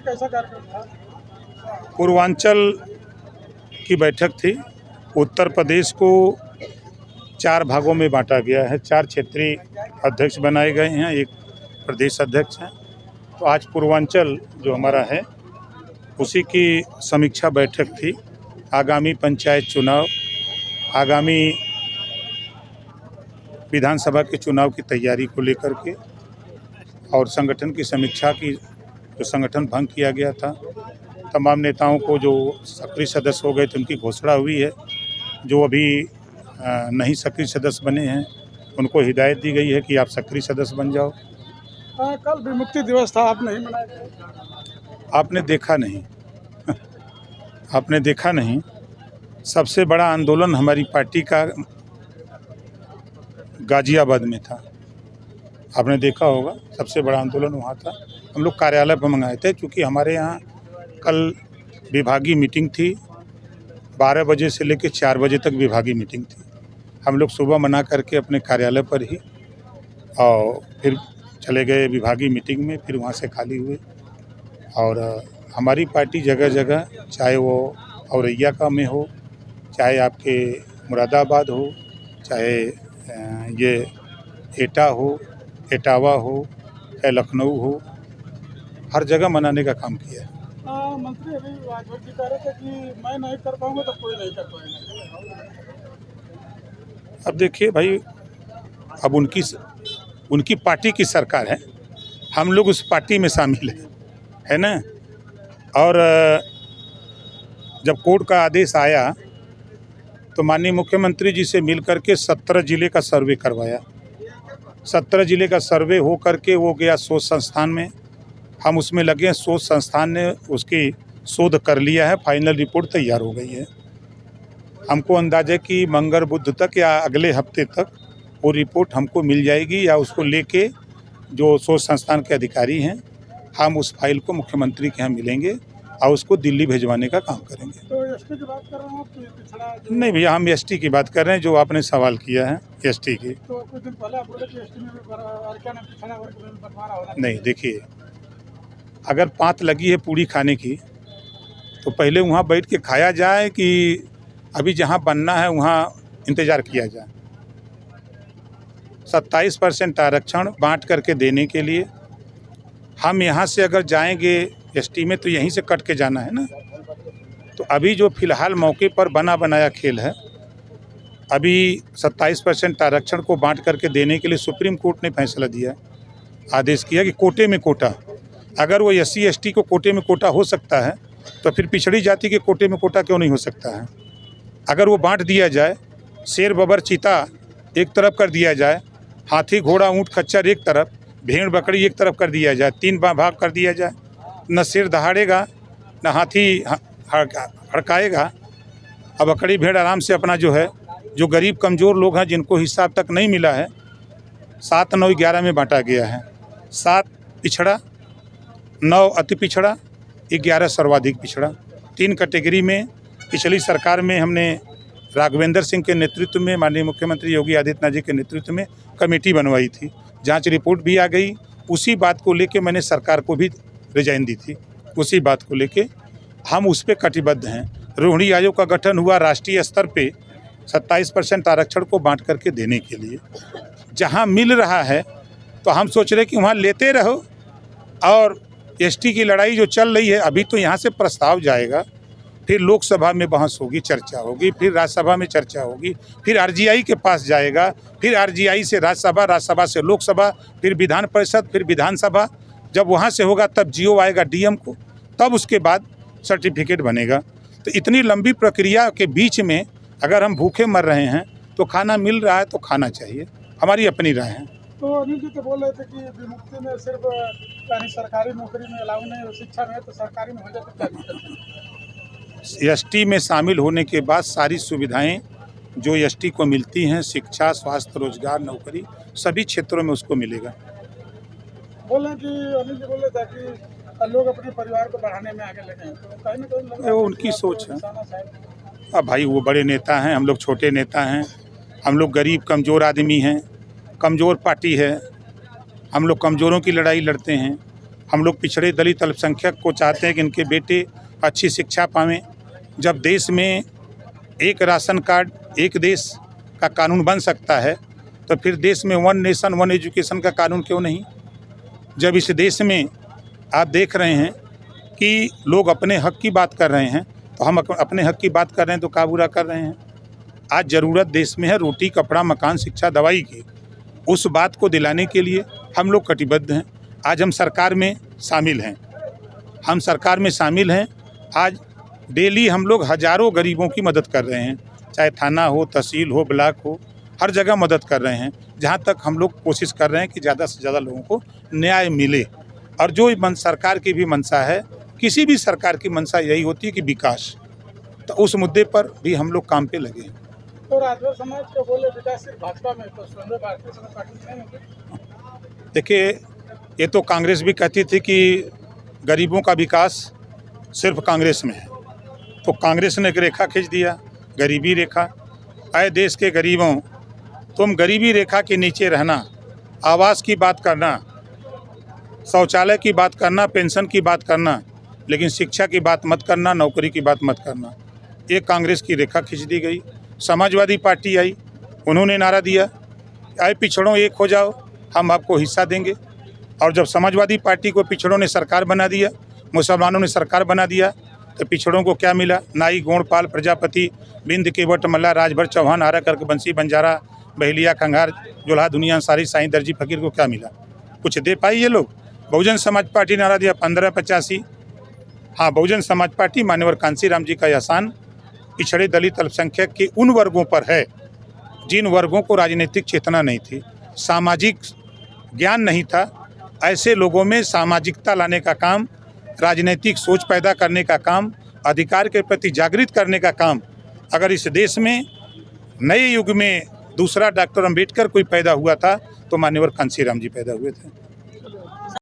कैसा कार्यक्रम था? पूर्वांचल की बैठक थी। उत्तर प्रदेश को 4 भागों में बांटा गया है। 4 क्षेत्रीय अध्यक्ष बनाए गए हैं, एक प्रदेश अध्यक्ष हैं। तो आज पूर्वांचल जो हमारा है उसी की समीक्षा बैठक थी। आगामी पंचायत चुनाव, आगामी विधानसभा के चुनाव की तैयारी को लेकर के और संगठन की समीक्षा की। जो संगठन भंग किया गया था, तमाम नेताओं को जो सक्रिय सदस्य हो गए थे उनकी घोषणा हुई है। जो अभी नहीं सक्रिय सदस्य बने हैं उनको हिदायत दी गई है कि आप सक्रिय सदस्य बन जाओ। कल विमुक्ति दिवस था, आप नहीं मनाए? आपने देखा नहीं आपने देखा नहीं। सबसे बड़ा आंदोलन हमारी पार्टी का गाजियाबाद में था। आपने देखा होगा, सबसे बड़ा आंदोलन वहाँ था। हम लोग कार्यालय पर मंगाए थे क्योंकि हमारे यहाँ कल विभागीय मीटिंग थी। 12 बजे से लेकर 4 बजे तक विभागीय मीटिंग थी। हम लोग सुबह मना करके अपने कार्यालय पर ही और फिर चले गए विभागीय मीटिंग में, फिर वहाँ से खाली हुए। और हमारी पार्टी जगह जगह, चाहे वो औरैया का में हो, चाहे आपके मुरादाबाद हो, चाहे ये एटा हो, एटावा हो, चाहे लखनऊ हो, हर जगह मनाने का काम किया है। मंत्री अभी राजभर जी कह रहे थे कि मैं नहीं कर पाऊंगा तो कोई नहीं कर पाएगा। अब देखिए भाई, अब उनकी पार्टी की सरकार है, हम लोग उस पार्टी में शामिल है ना। और जब कोर्ट का आदेश आया तो माननीय मुख्यमंत्री जी से मिल करके 17 जिले का सर्वे करवाया। 17 जिले का सर्वे हो करके वो गया शोध संस्थान में। हम उसमें लगे हैं। शोध संस्थान ने उसकी शोध कर लिया है, फाइनल रिपोर्ट तैयार हो गई है। हमको अंदाज़ा है कि मंगल बुध तक या अगले हफ्ते तक वो रिपोर्ट हमको मिल जाएगी, या उसको लेके जो शोध संस्थान के अधिकारी हैं, हम उस फाइल को मुख्यमंत्री के यहाँ मिलेंगे और उसको दिल्ली भेजवाने का काम करेंगे। तो एसटी की बात कर रहे हैं आप कि पिछड़ा? नहीं भैया, हम एसटी की बात कर रहे हैं, जो आपने सवाल किया है एसटी की। तो कुछ दिन पहले आप बोले कि एसटी में पिछड़ा वर्ग में बंटवारा होना। नहीं, देखिए, अगर पाँत लगी है पूड़ी खाने की तो पहले वहाँ बैठ के खाया जाए कि अभी जहाँ बनना है वहाँ इंतज़ार किया जाए। 27% आरक्षण बांट करके देने के लिए हम यहाँ से अगर जाएंगे एसटी में तो यहीं से कट के जाना है ना। तो अभी जो फिलहाल मौके पर बना बनाया खेल है, अभी 27% आरक्षण को बांट करके देने के लिए सुप्रीम कोर्ट ने फैसला दिया, आदेश किया कि कोटे में कोटा। अगर वो SC ST को कोटे में कोटा हो सकता है तो फिर पिछड़ी जाति के कोटे में कोटा क्यों नहीं हो सकता है। अगर वो बांट दिया जाए, शेर बबर चीता एक तरफ कर दिया जाए, हाथी घोड़ा ऊँट खच्चर एक तरफ, भेड़ बकरी एक तरफ कर दिया जाए, 3 भाग कर दिया जाए, न शेर दहाड़ेगा न हाथी हड़काएगा। अब बकरी भेड़ आराम से अपना जो है, जो गरीब कमज़ोर लोग हैं जिनको हिसाब तक नहीं मिला है, 7, 9, 11 में बांटा गया है। 7 पिछड़ा, 9 अति पिछड़ा, 11 सर्वाधिक पिछड़ा। 3 कैटेगरी में पिछली सरकार में हमने राघवेंद्र सिंह के नेतृत्व में, माननीय मुख्यमंत्री योगी आदित्यनाथ जी के नेतृत्व में कमेटी बनवाई थी। जांच रिपोर्ट भी आ गई। उसी बात को लेके मैंने सरकार को भी रिजाइन दी थी। उसी बात को लेके हम उस पर कटिबद्ध हैं। रोहिणी आयोग का गठन हुआ राष्ट्रीय स्तर पे 27% आरक्षण को बांट करके देने के लिए। जहां मिल रहा है तो हम सोच रहे कि वहां लेते रहो। और एसटी की लड़ाई जो चल रही है, अभी तो यहाँ से प्रस्ताव जाएगा, फिर लोकसभा में बहस होगी, चर्चा होगी, फिर राज्यसभा में चर्चा होगी, फिर RGI के पास जाएगा, फिर RGI से राज्यसभा, राज्यसभा से लोकसभा, फिर विधान परिषद, फिर विधानसभा। जब वहाँ से होगा तब GO आएगा DM को, तब उसके बाद सर्टिफिकेट बनेगा। तो इतनी लंबी प्रक्रिया के बीच में अगर हम भूखे मर रहे हैं तो खाना मिल रहा है तो खाना चाहिए। हमारी अपनी राय है। तो अनिल जी तो बोल रहे थे कि विमुक्ति में सिर्फ यानी सरकारी नौकरी में अलाउ नहीं, शिक्षा में तो सरकारी में हो जाए तो क्या दिक्कत है? ST में शामिल होने के बाद सारी सुविधाएं जो ST को मिलती हैं, शिक्षा, स्वास्थ्य, रोजगार, नौकरी, सभी क्षेत्रों में उसको मिलेगा। बोल रहे हैं कि अनिल जी बोल रहे थे कि लोग अपने परिवार को बढ़ाने में आगे लगे हैं, तो कहीं ना कहीं लग रहा है वो उनकी सोच है। शायद। अब भाई वो बड़े नेता हैं, हम लोग छोटे नेता हैं। हम लोग गरीब कमज़ोर आदमी हैं, कमज़ोर पार्टी है। हम लोग कमज़ोरों की लड़ाई लड़ते हैं। हम लोग पिछड़े दलित अल्पसंख्यक को चाहते हैं कि इनके बेटे अच्छी शिक्षा पावें। जब देश में एक राशन कार्ड एक देश का कानून बन सकता है तो फिर देश में वन नेशन वन एजुकेशन का कानून क्यों नहीं? जब इस देश में आप देख रहे हैं कि लोग अपने हक की बात कर रहे हैं तो हम अपने हक की बात कर रहे हैं तो क्या बुरा कर रहे हैं? आज ज़रूरत देश में है रोटी, कपड़ा, मकान, शिक्षा, दवाई की। उस बात को दिलाने के लिए हम लोग कटिबद्ध हैं। आज हम सरकार में शामिल हैं। आज डेली हम लोग हज़ारों गरीबों की मदद कर रहे हैं, चाहे थाना हो, तहसील हो, ब्लॉक हो, हर जगह मदद कर रहे हैं। जहाँ तक हम लोग कोशिश कर रहे हैं कि ज़्यादा से ज़्यादा लोगों को न्याय मिले। और जो सरकार की भी मंशा है, किसी भी सरकार की मंशा यही होती है कि विकास, तो उस मुद्दे पर भी हम लोग काम पे लगे हैं। तो राजभर समाज को बोले विकास सिर्फ भाजपा में, तो स्वतंत्र भारतीय जनता पार्टी में नहीं होगी? देखिए, ये तो कांग्रेस भी कहती थी कि गरीबों का विकास सिर्फ कांग्रेस में है, तो कांग्रेस ने एक रेखा खींच दिया, गरीबी रेखा। आए देश के गरीबों, तुम गरीबी रेखा के नीचे रहना, आवास की बात करना, शौचालय की बात करना, पेंशन की बात करना, लेकिन शिक्षा की बात मत करना, नौकरी की बात मत करना। ये कांग्रेस की रेखा खींच दी गई। समाजवादी पार्टी आई, उन्होंने नारा दिया, आए पिछड़ों एक हो जाओ, हम आपको हिस्सा देंगे। और जब समाजवादी पार्टी को पिछड़ों ने सरकार बना दिया, मुसलमानों ने सरकार बना दिया, तो पिछड़ों को क्या मिला? नाई, गोंडपाल, प्रजापति, बिंद, केवट, मल्ला, राजभर, चौहान, आरा, करक, बंसी, बंजारा, बहेलिया, खंगार, जोल्हा, दुनिया अंसारी, साईं, दर्जी, फकीर को क्या मिला? कुछ दे पाई ये लोग? बहुजन समाज पार्टी नारा दिया 1585। हाँ, बहुजन समाज पार्टी मान्यवर कांसीराम जी का एहसान पिछड़े दलित अल्पसंख्यक के उन वर्गों पर है जिन वर्गों को राजनीतिक चेतना नहीं थी, सामाजिक ज्ञान नहीं था। ऐसे लोगों में सामाजिकता लाने का काम, राजनीतिक सोच पैदा करने का काम, अधिकार के प्रति जागृत करने का काम अगर इस देश में नए युग में दूसरा डॉक्टर अम्बेडकर कोई पैदा हुआ था तो मान्यवर कांसीराम जी पैदा हुए थे।